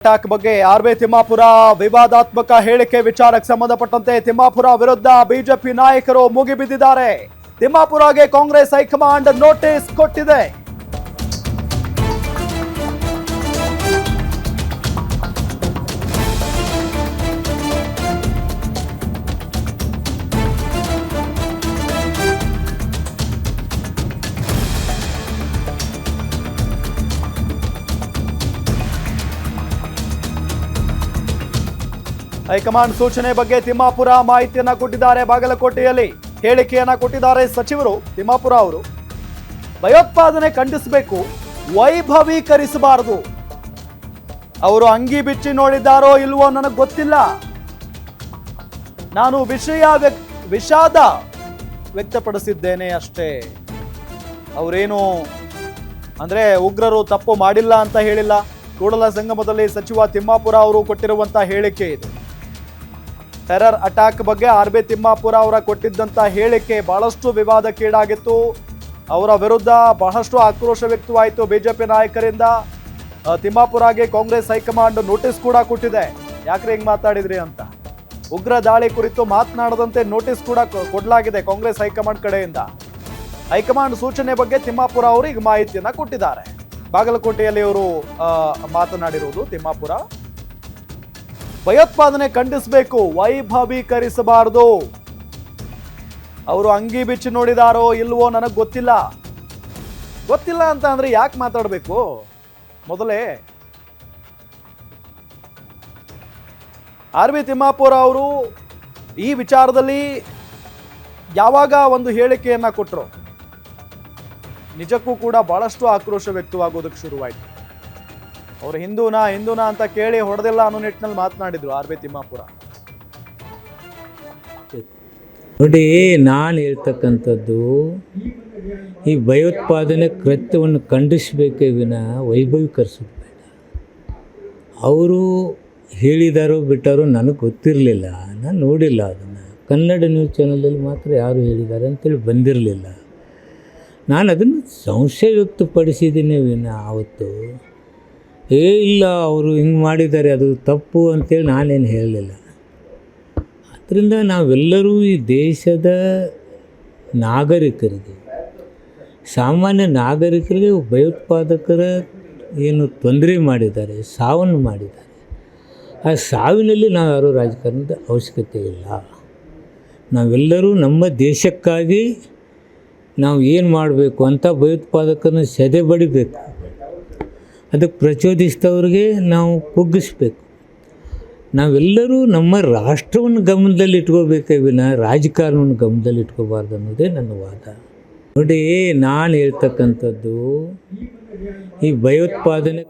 Attack ಬಗ್ಗೆ R V Timmapur ವಿವಾದಾತ್ಮಕ ಹೇಳಿಕೆ ವಿಚಾರಕ್ಕೆ ಸಂಬಂಧಪಟ್ಟಂತೆ ತಿಮ್ಮಾಪುರ ವಿರುದ್ಧ ಬಿಜೆಪಿ ನಾಯಕರು ಮುಗಿಬಿದ್ದಿದ್ದಾರೆ. ತಿಮ್ಮಾಪುರಗೆ ಕಾಂಗ್ರೆಸ್ ಹೈಕಮಾಂಡ್ ನೋಟಿಸ್ ಕೊಟ್ಟಿದೆ. ಹೈಕಮಾಂಡ್ ಸೂಚನೆ ಬಗ್ಗೆ ತಿಮ್ಮಾಪುರ ಮಾಹಿತಿಯನ್ನ ಕೊಟ್ಟಿದ್ದಾರೆ. ಬಾಗಲಕೋಟೆಯಲ್ಲಿ ಹೇಳಿಕೆಯನ್ನ ಕೊಟ್ಟಿದ್ದಾರೆ ಸಚಿವರು. ತಿಮ್ಮಾಪುರ ಅವರು ಭಯೋತ್ಪಾದನೆ ಖಂಡಿಸಬೇಕು, ವೈಭವೀಕರಿಸಬಾರದು. ಅವರು ಅಂಗಿ ಬಿಚ್ಚಿ ನೋಡಿದ್ದಾರೋ ಇಲ್ವೋ ನನಗೆ ಗೊತ್ತಿಲ್ಲ. ನಾನು ವಿಷಾದ ವ್ಯಕ್ತಪಡಿಸಿದ್ದೇನೆ ಅಷ್ಟೇ. ಅವರೇನು ಅಂದ್ರೆ ಉಗ್ರರು ತಪ್ಪು ಮಾಡಿಲ್ಲ ಅಂತ ಹೇಳಿಲ್ಲ. ಕೂಡಲ ಸಂಗಮದಲ್ಲಿ ಸಚಿವ ತಿಮ್ಮಾಪುರ ಅವರು ಕೊಟ್ಟಿರುವಂತ ಹೇಳಿಕೆ ಇದು. ಟೆರರ್ ಅಟ್ಯಾಕ್ ಬಗ್ಗೆ ಆರ್ವಿ ತಿಮ್ಮಾಪುರ ಅವರ ಕೊಟ್ಟಿದ್ದಂಥ ಹೇಳಿಕೆ ಬಹಳಷ್ಟು ವಿವಾದಕ್ಕೀಡಾಗಿತ್ತು. ಅವರ ವಿರುದ್ಧ ಬಹಳಷ್ಟು ಆಕ್ರೋಶ ವ್ಯಕ್ತವಾಯಿತು ಬಿಜೆಪಿ ನಾಯಕರಿಂದ. ತಿಮ್ಮಾಪುರಗೆ ಕಾಂಗ್ರೆಸ್ ಹೈಕಮಾಂಡ್ ನೋಟಿಸ್ ಕೂಡ ಕೊಟ್ಟಿದೆ. ಯಾಕ್ರೆ ಹಿಂಗೆ ಮಾತಾಡಿದ್ರಿ ಅಂತ. ಉಗ್ರ ದಾಳಿ ಕುರಿತು ಮಾತನಾಡದಂತೆ ನೋಟಿಸ್ ಕೂಡ ಕೊಡಲಾಗಿದೆ ಕಾಂಗ್ರೆಸ್ ಹೈಕಮಾಂಡ್ ಕಡೆಯಿಂದ. ಹೈಕಮಾಂಡ್ ಸೂಚನೆ ಬಗ್ಗೆ ತಿಮ್ಮಾಪುರ ಅವರು ಈಗ ಮಾಹಿತಿಯನ್ನ ಕೊಟ್ಟಿದ್ದಾರೆ. ಬಾಗಲಕೋಟೆಯಲ್ಲಿ ಅವರು ಮಾತನಾಡಿರುವುದು ತಿಮ್ಮಾಪುರ. ಭಯೋತ್ಪಾದನೆ ಖಂಡಿಸಬೇಕು, ವೈಭವೀಕರಿಸಬಾರದು. ಅವರು ಅಂಗಿ ಬಿಚ್ಚಿ ನೋಡಿದಾರೋ ಇಲ್ವೋ ನನಗೆ ಗೊತ್ತಿಲ್ಲ. ಗೊತ್ತಿಲ್ಲ ಅಂತ ಅಂದ್ರೆ ಯಾಕೆ ಮಾತಾಡಬೇಕು? ಮೊದಲೇ ಆರ್ವಿ ತಿಮ್ಮಾಪುರ ಅವರು ಈ ವಿಚಾರದಲ್ಲಿ ಯಾವಾಗ ಒಂದು ಹೇಳಿಕೆಯನ್ನ ಕೊಟ್ಟರು ನಿಜಕ್ಕೂ ಕೂಡ ಬಹಳಷ್ಟು ಆಕ್ರೋಶ ವ್ಯಕ್ತವಾಗೋದಕ್ಕೆ ಶುರುವಾಯಿತು. ಅವರು ಹಿಂದೂನಾ ಅಂತ ಕೇಳಿ ಹೊಡೆದಿಲ್ಲ ಅನ್ನೋ ನಿಟ್ಟಿನಲ್ಲಿ ಮಾತನಾಡಿದ್ರು ಆರ್ವಿ ತಿಮ್ಮಾಪುರ. ನೋಡಿ, ನಾನು ಹೇಳ್ತಕ್ಕಂಥದ್ದು ಈ ಭಯೋತ್ಪಾದನೆ ಕೃತ್ಯವನ್ನು ಖಂಡಿಸಬೇಕೇ ವಿನ ವೈಭವೀಕರಿಸೋದು ಬೇಡ. ಅವರು ಹೇಳಿದಾರೋ ಬಿಟ್ಟಾರೋ ನನಗೆ ಗೊತ್ತಿರಲಿಲ್ಲ, ನಾನು ನೋಡಿಲ್ಲ ಅದನ್ನು. ಕನ್ನಡ ನ್ಯೂಸ್ ಚಾನಲಲ್ಲಿ ಮಾತ್ರ ಯಾರು ಹೇಳಿದ್ದಾರೆ ಅಂತೇಳಿ ಬಂದಿರಲಿಲ್ಲ. ನಾನು ಅದನ್ನು ಸಂಶಯ ವ್ಯಕ್ತಪಡಿಸಿದ್ದೀನಿ ವಿನ ಆವತ್ತು ಇಲ್ಲ ಅವರು ಹಿಂಗೆ ಮಾಡಿದ್ದಾರೆ ಅದು ತಪ್ಪು ಅಂತೇಳಿ ನಾನೇನು ಹೇಳಲಿಲ್ಲ. ಆದ್ದರಿಂದ ನಾವೆಲ್ಲರೂ ಈ ದೇಶದ ನಾಗರಿಕರಿಗೆ, ಸಾಮಾನ್ಯ ನಾಗರಿಕರಿಗೆ ಭಯೋತ್ಪಾದಕರ ಏನು ತೊಂದರೆ ಮಾಡಿದ್ದಾರೆ, ಸಾವನ್ನು ಮಾಡಿದ್ದಾರೆ. ಆ ಸಾವಿನಲ್ಲಿ ನಾವು ಯಾರೂ ರಾಜಕಾರಣದ ಅವಶ್ಯಕತೆ ಇಲ್ಲ. ನಾವೆಲ್ಲರೂ ನಮ್ಮ ದೇಶಕ್ಕಾಗಿ ನಾವು ಏನು ಮಾಡಬೇಕು ಅಂತ ಭಯೋತ್ಪಾದಕರನ್ನ ಸೆದೆ ಬಡಿಬೇಕು. ಅದಕ್ಕೆ ಪ್ರಚೋದಿಸಿದವ್ರಿಗೆ ನಾವು ಕುಗ್ಗಿಸ್ಬೇಕು. ನಾವೆಲ್ಲರೂ ನಮ್ಮ ರಾಷ್ಟ್ರವನ್ನು ಗಮನದಲ್ಲಿ ಇಟ್ಕೋಬೇಕೇ ವಿನ ರಾಜಕಾರಣವನ್ನು ಗಮನದಲ್ಲಿ ಇಟ್ಕೋಬಾರ್ದು ಅನ್ನೋದೇ ನನ್ನ ವಾದ. ನೋಡಿ, ನಾನು ಹೇಳ್ತಕ್ಕಂಥದ್ದು ಈ ಭಯೋತ್ಪಾದನೆ